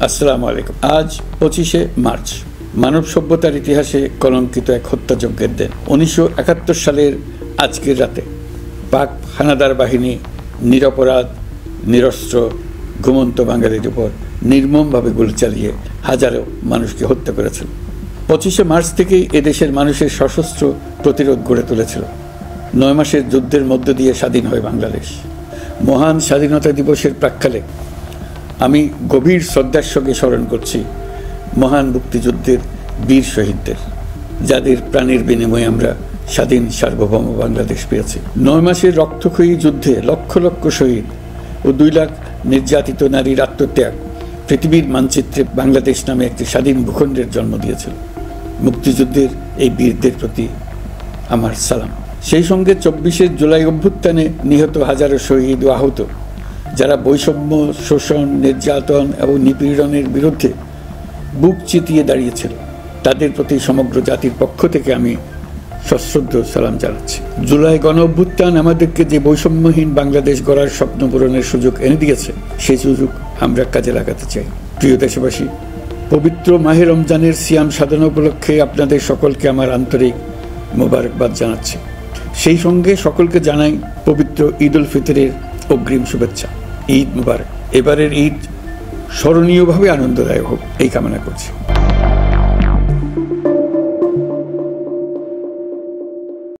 আসসালামু আলাইকুম। আজ 25শে মার্চ, মানব সভ্যতার ইতিহাসে কলঙ্কিত এক হত্যাযজ্ঞের দিন। 1971 সালের আজকের রাতে পাক হানাদার বাহিনী নিরপরাধ, নিরস্ত্র, ঘুমন্ত বাঙালির উপর নির্মমভাবে গুলি চালিয়ে হাজারো মানুষকে হত্যা করেছিল। 25শে মার্চ থেকেই এদেশের মানুষের সশস্ত্র প্রতিরোধ গড়ে তুলেছিল। 9 মাসের যুদ্ধের মধ্য দিয়ে স্বাধীন হয় বাংলাদেশ। মহান স্বাধীনতা দিবসের প্রাক্কালে আমি গভীর শ্রদ্ধার সঙ্গে স্মরণ করছি মহান মুক্তিযুদ্ধের বীর শহীদদের, যাদের প্রাণের বিনিময়ে আমরা স্বাধীন সার্বভৌম বাংলাদেশ পেয়েছি। 9 মাসের রক্তক্ষয়ী যুদ্ধে লক্ষ লক্ষ শহীদ ও 2 লাখ নির্যাতিত নারীর আত্মত্যাগ পৃথিবীর মানচিত্রে বাংলাদেশ নামে একটি স্বাধীন ভূখণ্ডের জন্ম দিয়েছিল। মুক্তিযুদ্ধের এই বীরদের প্রতি আমার সালাম। সেই সঙ্গে 24শে জুলাই অভ্যুত্থানে নিহত হাজারো শহীদ ও আহত, যারা বৈষম্য, শোষণ, নির্যাতন এবং নিপীড়নের বিরুদ্ধে বুক চিতিয়ে দাঁড়িয়েছিল, তাদের প্রতি সমগ্র জাতির পক্ষ থেকে আমি সশ্রদ্ধ সালাম জানাচ্ছি। জুলাই গণ অভ্যুত্থান আমাদেরকে যে বৈষম্যহীন বাংলাদেশ গড়ার স্বপ্ন পূরণের সুযোগ এনে দিয়েছে, সেই সুযোগ আমরা কাজে লাগাতে চাই। প্রিয় দেশবাসী, পবিত্র মাহে রমজানের সিয়াম সাধনা উপলক্ষে আপনাদের সকলকে আমার আন্তরিক মোবারকবাদ জানাচ্ছি। সেই সঙ্গে সকলকে জানাই পবিত্র ঈদ উল ফিতরের অগ্রিম শুভেচ্ছা। ঈদ মুবারক। এবারের ঈদ স্মরণীয়ভাবে আনন্দদায়ক হোক, এই কামনা করছি।